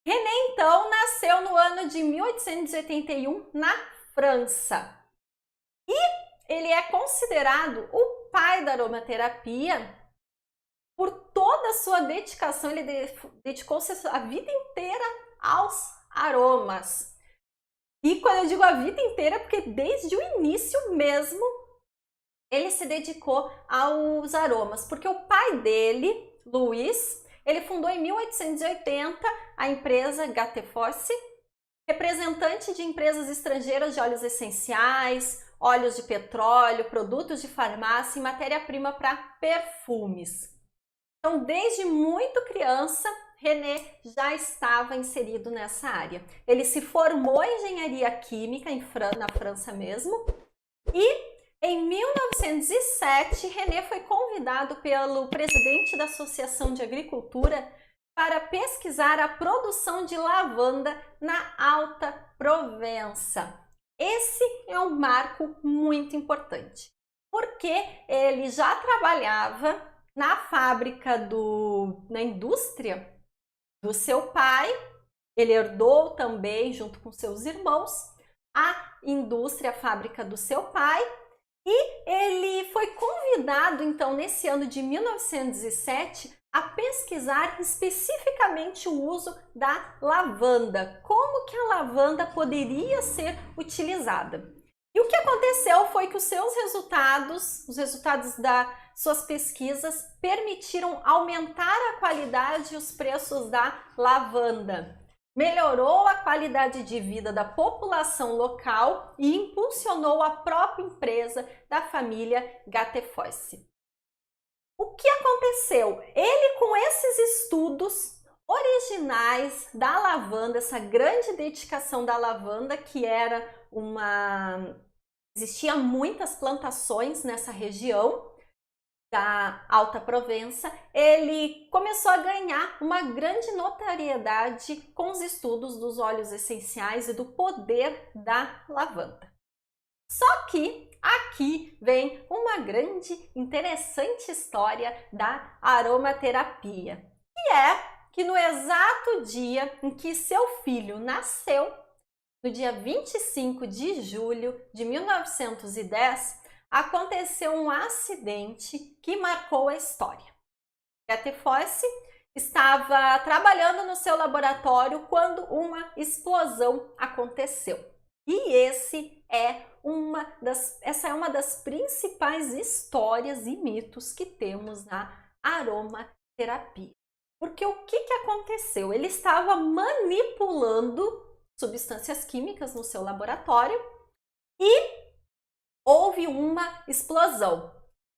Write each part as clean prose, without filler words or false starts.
René, então, nasceu no ano de 1881 na França. Ele é considerado o pai da aromaterapia por toda a sua dedicação. Ele dedicou-se a vida inteira aos aromas. E quando eu digo a vida inteira, é porque desde o início mesmo ele se dedicou aos aromas, porque o pai dele, Louis, ele fundou em 1880 a empresa Gattefossé, representante de empresas estrangeiras de óleos essenciais, óleos de petróleo, produtos de farmácia e matéria-prima para perfumes. Então, desde muito criança, René já estava inserido nessa área. Ele se formou em engenharia química na França mesmo, e em 1907, René foi convidado pelo presidente da Associação de Agricultura para pesquisar a produção de lavanda na Alta Provença. Esse é um marco muito importante, porque ele já trabalhava na fábrica na indústria do seu pai. Ele herdou também, junto com seus irmãos, a indústria, a fábrica do seu pai, e ele foi convidado, então, nesse ano de 1907, a pesquisar especificamente o uso da lavanda, como que a lavanda poderia ser utilizada. E o que aconteceu foi que os resultados das suas pesquisas permitiram aumentar a qualidade e os preços da lavanda. Melhorou a qualidade de vida da população local e impulsionou a própria empresa da família Gattefossé. O que aconteceu? Ele, com esses estudos originais da lavanda, essa grande dedicação da lavanda, que era existiam muitas plantações nessa região da Alta Provença, ele começou a ganhar uma grande notoriedade com os estudos dos óleos essenciais e do poder da lavanda. Só que aqui vem uma grande, interessante história da aromaterapia, que é que no exato dia em que seu filho nasceu, no dia 25 de julho de 1910, aconteceu um acidente que marcou a história. Gattefossé estava trabalhando no seu laboratório quando uma explosão aconteceu. E essa é uma das principais histórias e mitos que temos na aromaterapia. Porque o que aconteceu? Ele estava manipulando substâncias químicas no seu laboratório e houve uma explosão.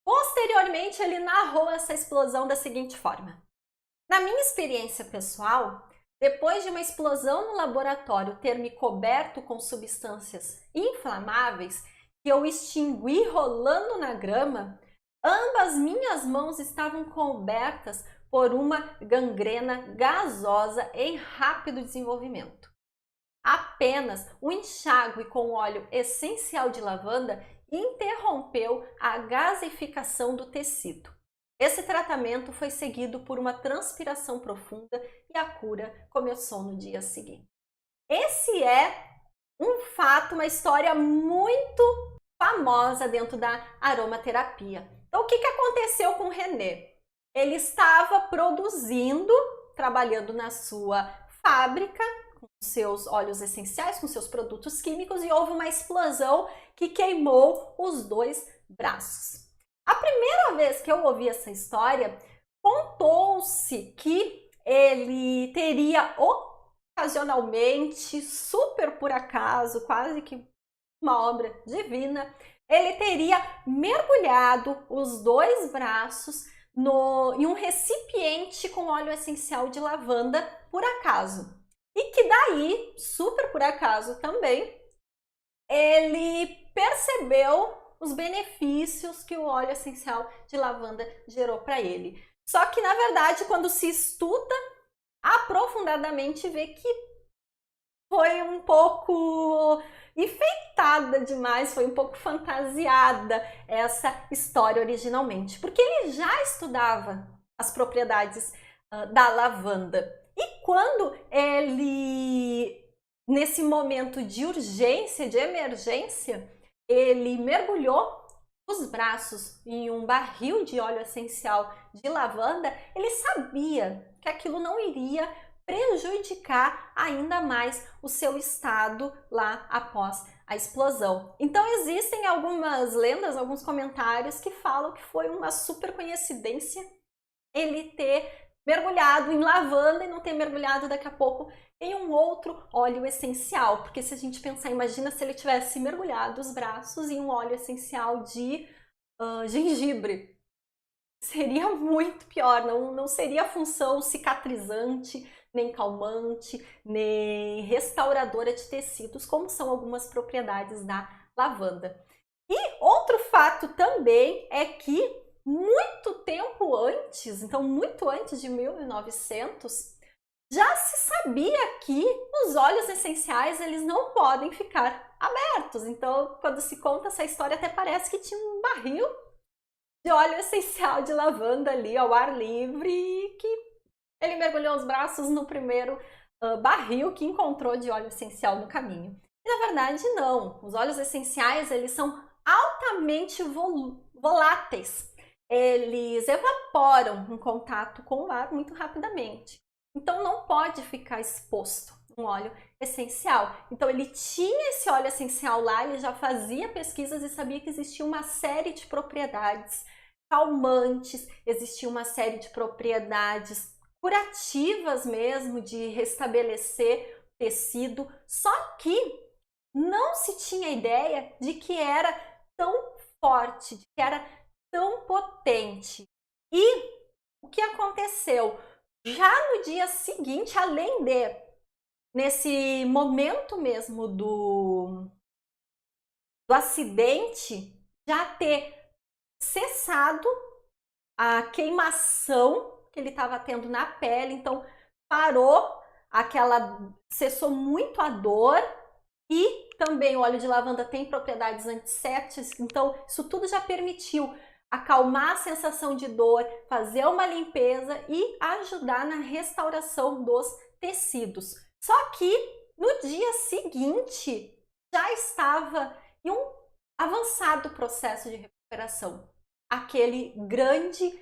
Posteriormente, ele narrou essa explosão da seguinte forma: na minha experiência pessoal, depois de uma explosão no laboratório ter me coberto com substâncias inflamáveis que eu extingui rolando na grama, ambas minhas mãos estavam cobertas por uma gangrena gasosa em rápido desenvolvimento. Apenas o enxágue com óleo essencial de lavanda interrompeu a gasificação do tecido. Esse tratamento foi seguido por uma transpiração profunda e a cura começou no dia seguinte. Esse é um fato, uma história muito famosa dentro da aromaterapia. Então, o que aconteceu com René? Ele estava produzindo, trabalhando na sua fábrica, com seus óleos essenciais, com seus produtos químicos, e houve uma explosão que queimou os dois braços. A primeira vez que eu ouvi essa história, contou-se que ele teria ocasionalmente, super por acaso, quase que uma obra divina, ele teria mergulhado os dois braços em um recipiente com óleo essencial de lavanda por acaso. E que daí, super por acaso também, ele percebeu os benefícios que o óleo essencial de lavanda gerou para ele. Só que, na verdade, quando se estuda aprofundadamente, vê que foi um pouco enfeitada demais, foi um pouco fantasiada essa história originalmente, porque ele já estudava as propriedades da lavanda. E quando ele nesse momento de urgência, de emergência, ele mergulhou os braços em um barril de óleo essencial de lavanda. Ele sabia que aquilo não iria prejudicar ainda mais o seu estado lá após a explosão. Então existem algumas lendas, alguns comentários que falam que foi uma super coincidência ele ter mergulhado em lavanda e não ter mergulhado daqui a pouco em um outro óleo essencial. Porque se a gente pensar, imagina se ele tivesse mergulhado os braços em um óleo essencial de gengibre. Seria muito pior, não seria a função cicatrizante, nem calmante, nem restauradora de tecidos, como são algumas propriedades da lavanda. E outro fato também é que muito tempo antes, então muito antes de 1900, já se sabia que os óleos essenciais eles não podem ficar abertos. Então, quando se conta essa história, até parece que tinha um barril de óleo essencial de lavanda ali ao ar livre e que ele mergulhou os braços no primeiro barril que encontrou de óleo essencial no caminho. E na verdade não, os óleos essenciais eles são altamente voláteis. Eles evaporam em contato com o ar muito rapidamente. Então não pode ficar exposto um óleo essencial. Então ele tinha esse óleo essencial lá, ele já fazia pesquisas e sabia que existia uma série de propriedades calmantes, existia uma série de propriedades curativas mesmo, de restabelecer tecido, só que não se tinha ideia de que era tão forte, de que era tão potente. E o que aconteceu? Já no dia seguinte, além de, nesse momento mesmo do acidente, já ter cessado a queimação que ele estava tendo na pele, então parou cessou muito a dor. E também o óleo de lavanda tem propriedades antissépticas, então isso tudo já permitiu acalmar a sensação de dor, fazer uma limpeza e ajudar na restauração dos tecidos. Só que no dia seguinte já estava em um avançado processo de recuperação. Aquele grande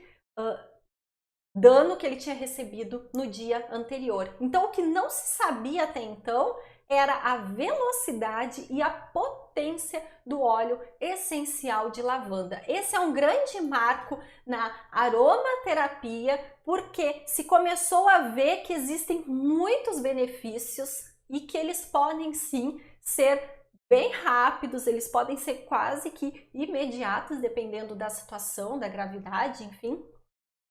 dano que ele tinha recebido no dia anterior. Então o que não se sabia até então era a velocidade e a potência do óleo essencial de lavanda. Esse é um grande marco na aromaterapia, porque se começou a ver que existem muitos benefícios e que eles podem sim ser bem rápidos, eles podem ser quase que imediatos, dependendo da situação, da gravidade, enfim.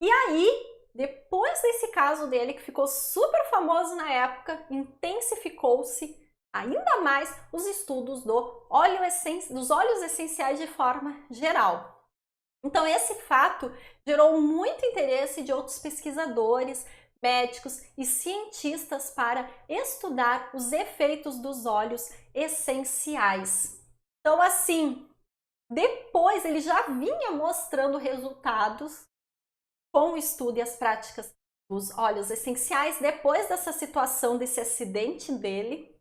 E aí, depois desse caso dele, que ficou super famoso na época, intensificou-se ainda mais os estudos dos óleos essenciais de forma geral. Então esse fato gerou muito interesse de outros pesquisadores, médicos e cientistas para estudar os efeitos dos óleos essenciais. Então assim, depois ele já vinha mostrando resultados com o estudo e as práticas dos óleos essenciais. Depois dessa situação, desse acidente dele,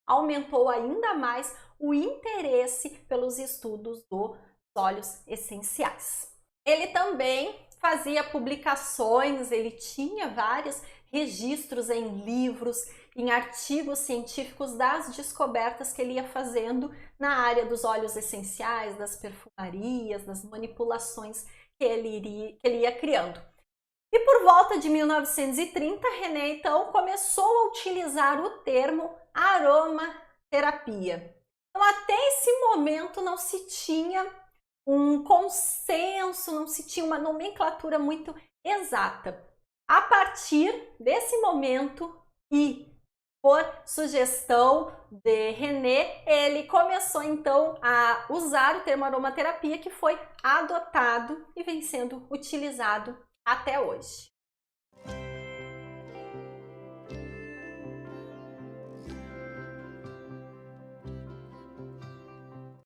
aumentou ainda mais o interesse pelos estudos dos óleos essenciais. Ele também fazia publicações, ele tinha vários registros em livros, em artigos científicos das descobertas que ele ia fazendo na área dos óleos essenciais, das perfumarias, das manipulações que ele ia criando. E por volta de 1930, René então começou a utilizar o termo aromaterapia. Então até esse momento não se tinha um consenso, não se tinha uma nomenclatura muito exata. A partir desse momento e por sugestão de René, ele começou então a usar o termo aromaterapia, que foi adotado e vem sendo utilizado até hoje.